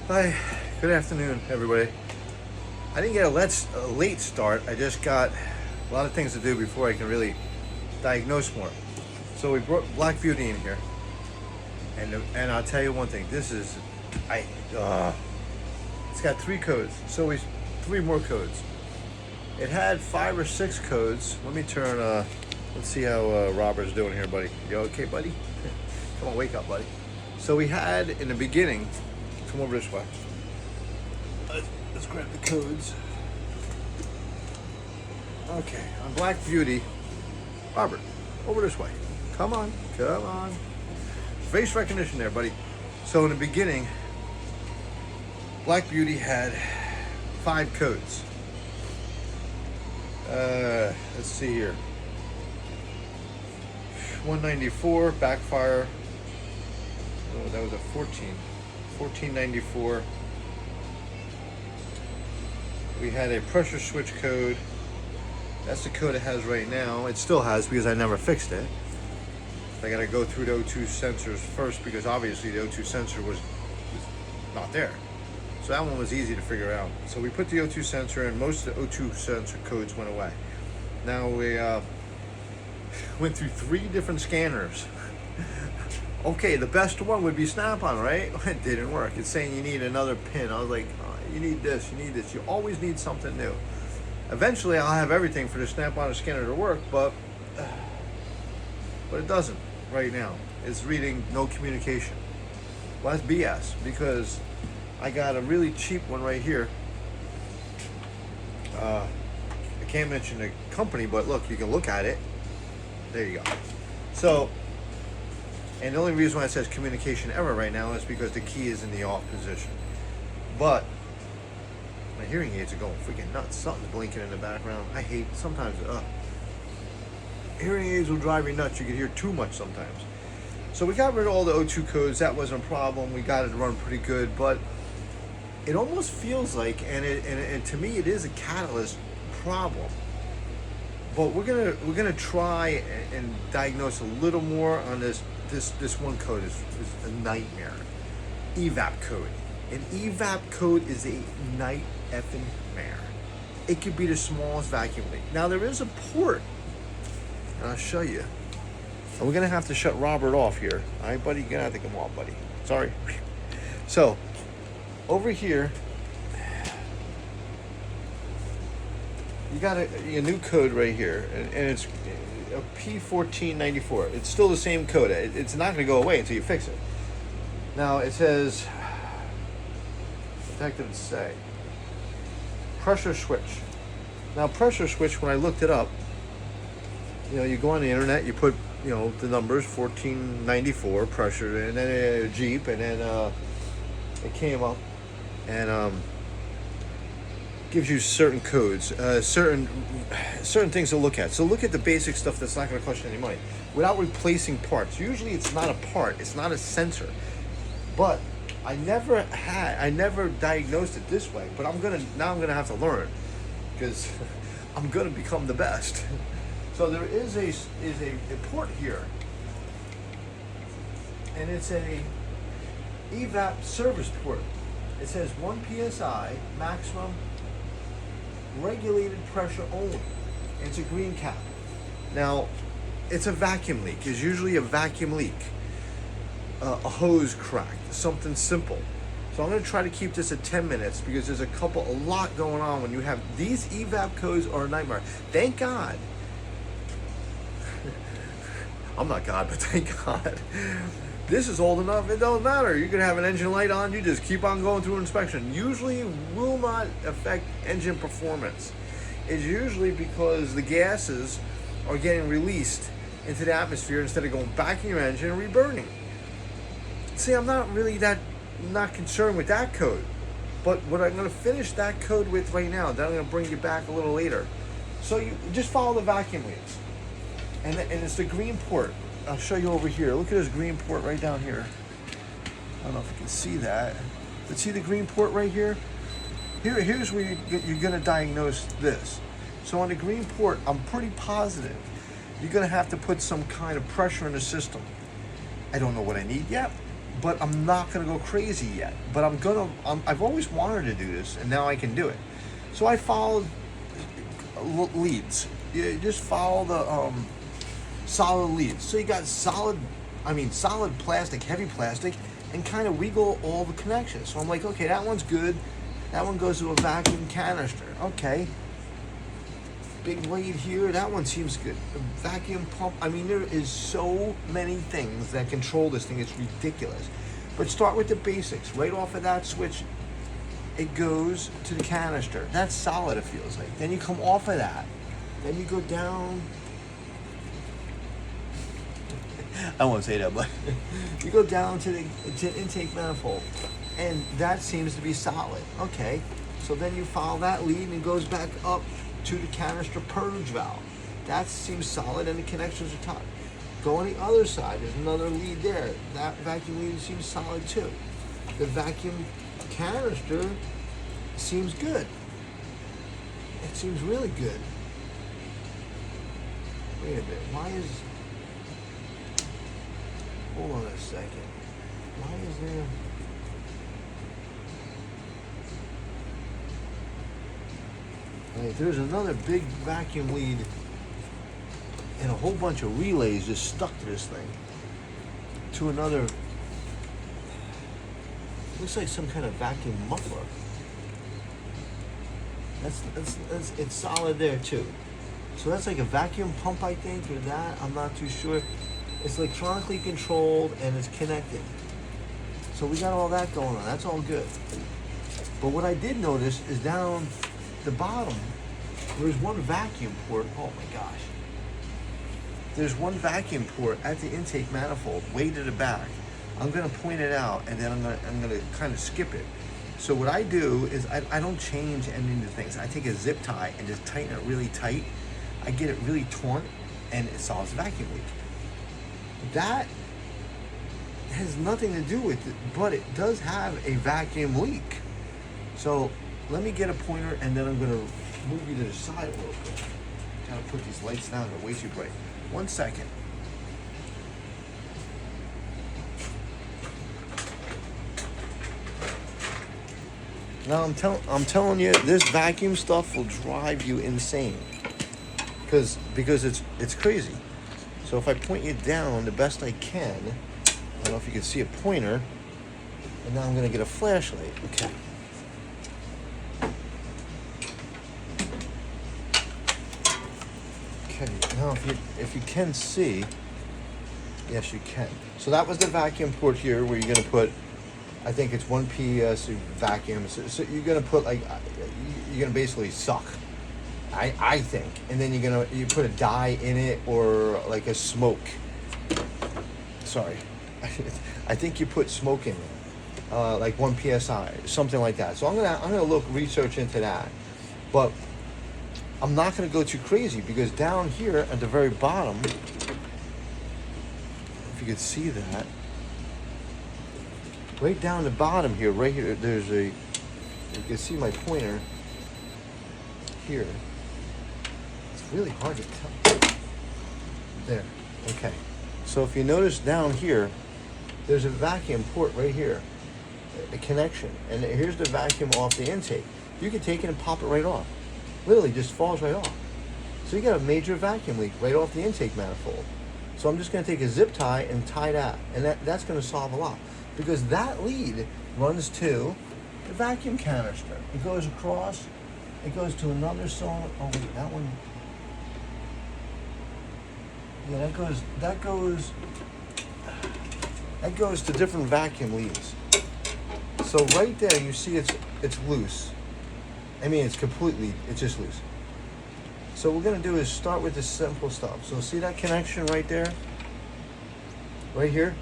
Hi, good afternoon, everybody. I didn't get a late start. I just got a lot of things to do before I can really diagnose more. So we brought Black Beauty in here, and I'll tell you one thing. This is, I, it's got 3 codes. So we 3 more codes. It had 5 or 6 codes. Let me turn. Let's see how Robert's doing here, buddy. You okay, buddy? Come on, wake up, buddy. So we had in the beginning. Come over this way. Let's grab the codes. Okay, on Black Beauty, Robert, over this way. Come on, come on. Face recognition there, buddy. So in the beginning, Black Beauty had 5 codes. Let's see here. 194 backfire. Oh, that was a 14. 1494. We had a pressure switch code. That's the code it has right now. It still has because I never fixed it. I gotta go through the O2 sensors first because obviously the O2 sensor was not there. So that one was easy to figure out. So we put the O2 sensor in. Most of the O2 sensor codes went away. Now we went through 3 different scanners. Okay, the best one would be Snap-on, right? It didn't work. It's saying you need another pin. I was like, oh, you need this, you need this. You always need something new. Eventually, I'll have everything for the Snap-on scanner to work, but it doesn't right now. It's reading no communication. Well, that's BS because I got a really cheap one right here. I can't mention the company, but look, you can look at it. There you go. So, and the only reason why it says communication error right now is because the key is in the off position. But my hearing aids are going freaking nuts. Something's blinking in the background. I hate sometimes. Hearing aids will drive you nuts. You can hear too much sometimes. So we got rid of all the O2 codes. That wasn't a problem. We got it to run pretty good. But it almost feels like, and to me, it is a catalyst problem. But we're gonna try and diagnose a little more on this. This one code is a nightmare. EVAP code. An EVAP code is a night effing mare. It could be the smallest vacuum leak. Now there is a port, and I'll show you. And we're gonna have to shut Robert off here. All right, buddy, you're gonna have to come off, buddy. Sorry. So over here, you got a new code right here, and it's a P1494. It's still the same code. It's not going to go away until you fix it. Now it says, what the heck did it say? Pressure switch. Now pressure switch, when I looked it up, you go on the internet, you put, the numbers 1494 pressure, and then a Jeep, and then it came up, and gives you certain codes, certain things to look at. So look at the basic stuff that's not going to cost you any money without replacing parts. Usually it's not a part, it's not a sensor. But I never diagnosed it this way. But I'm gonna have to learn because I'm gonna become the best. So there is a port here, and it's a EVAP service port. It says 1 psi maximum regulated pressure only. It's a green cap. Now, it's a vacuum leak. It's usually a vacuum leak, a hose cracked, something simple. So I'm going to try to keep this at 10 minutes because there's a lot going on when you have these EVAP codes are a nightmare. Thank God. I'm not God, but thank God. This is old enough, it don't matter. You can have an engine light on, you just keep on going through inspection. Usually will not affect engine performance. It's usually because the gases are getting released into the atmosphere instead of going back in your engine and reburning. See, I'm not really not concerned with that code. But what I'm going to finish that code with right now, then I'm going to bring you back a little later. So you just follow the vacuum leads. And it's the green port. I'll show you over here. Look at this green port right down here. I don't know if you can see that. But see the green port right here? Here's where you're going to diagnose this. So on the green port, I'm pretty positive you're going to have to put some kind of pressure in the system. I don't know what I need yet, but I'm not gonna go crazy yet. But I've always wanted to do this, and now I can do it. So I followed leads. You just follow the solid leads. So you got solid plastic, heavy plastic, and kind of wiggle all the connections. So I'm like, okay, that one's good. That one goes to a vacuum canister. Okay. Big lead here. That one seems good. A vacuum pump. I mean, there is so many things that control this thing. It's ridiculous. But start with the basics. Right off of that switch, it goes to the canister. That's solid, it feels like. Then you come off of that. Then you go down. I won't say that, but you go down to the intake manifold, and that seems to be solid. Okay, so then you follow that lead and it goes back up to the canister purge valve. That seems solid, and the connections are tight. Go on the other side. There's another lead there. That vacuum lead seems solid too. The vacuum canister seems good. It seems really good. Wait a minute. Why is... Hold on a second. Why is there... Right, there's another big vacuum lead and a whole bunch of relays just stuck to this thing. To another... Looks like some kind of vacuum muffler. It's solid there too. So that's like a vacuum pump, I think, or that. I'm not too sure. It's electronically controlled and it's connected. So we got all that going on. That's all good. But what I did notice is down the bottom, there's one vacuum port. Oh my gosh. There's one vacuum port at the intake manifold, way to the back. I'm gonna point it out, and then I'm gonna kind of skip it. So what I do is I don't change any of the things. I take a zip tie and just tighten it really tight. I get it really taut, and it solves the vacuum leak. That has nothing to do with it, but it does have a vacuum leak. So let me get a pointer, and then I'm gonna move you to the side a little bit. Gotta put these lights down, they're way too bright. 1 second. Now I'm telling you, this vacuum stuff will drive you insane. Because it's crazy. So if I point you down the best I can, I don't know if you can see a pointer, and now I'm gonna get a flashlight. Okay. Okay, now if you can see, yes you can. So that was the vacuum port here where you're gonna put, I think it's 1 PS vacuum. So you're gonna put you're gonna basically suck. I think, and then you put a dye in it or like a smoke. Sorry, I think you put smoke in it, like 1 PSI, something like that. So I'm gonna research into that, but I'm not gonna go too crazy because down here at the very bottom, if you could see that, right down the bottom here, right here, there's you can see my pointer here. Really hard to tell. There. Okay. So if you notice down here, there's a vacuum port right here, a connection, and here's the vacuum off the intake. You can take it and pop it right off. Literally just falls right off. So you got a major vacuum leak right off the intake manifold. So I'm just going to take a zip tie and tie that, and that's going to solve a lot, because that lead runs to the vacuum canister. It goes across. It goes to another cylinder. Oh wait, that one. Yeah, that goes to different vacuum leads. So right there, you see it's loose. I mean, it's just loose. So what we're gonna do is start with the simple stuff. So see that connection right there? Right here?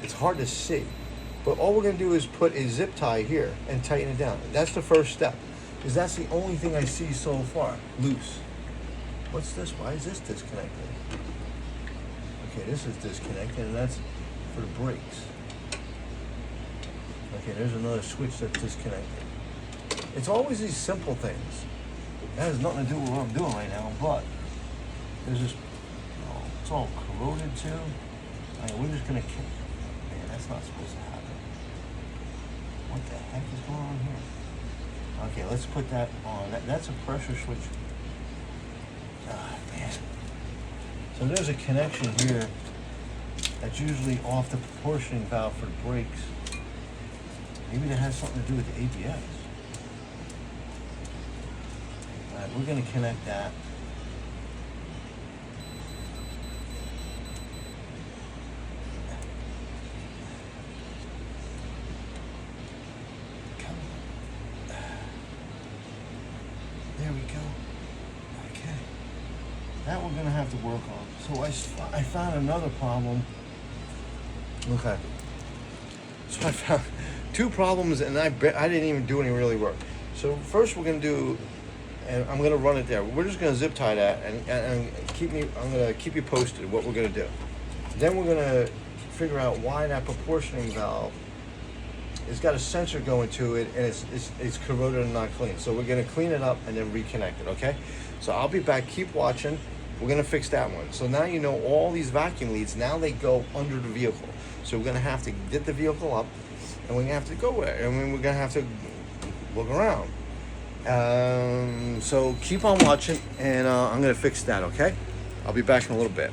It's hard to see. But all we're gonna do is put a zip tie here and tighten it down. That's the first step, because that's the only thing I see so far, loose. What's this? Why is this disconnected? Okay, this is disconnected, and that's for the brakes. Okay, there's another switch that's disconnected. It's always these simple things. That has nothing to do with what I'm doing right now, but there's this, it's all corroded too. We're just gonna, man, That's not supposed to happen. What the heck is going on here? Okay, let's put that on. That's a pressure switch. Ah, man. So there's a connection here that's usually off the proportioning valve for the brakes. Maybe that has something to do with the ABS. Alright, we're going to connect that. There we go. Okay. That we're going to have to work on. So I found another problem. Okay. So I found two problems, and I didn't even do any really work. So first we're going to do, and I'm going to run it there. We're just going to zip tie that and I'm going to keep you posted what we're going to do. Then we're going to figure out why that proportioning valve, it's got a sensor going to it, and it's corroded and not clean. So we're going to clean it up and then reconnect it, okay? So I'll be back. Keep watching. We're going to fix that one. So now you know all these vacuum leads, now they go under the vehicle. So we're going to have to get the vehicle up, and we're going to have to go there, and we're going to have to look around. So keep on watching, and I'm going to fix that, okay? I'll be back in a little bit.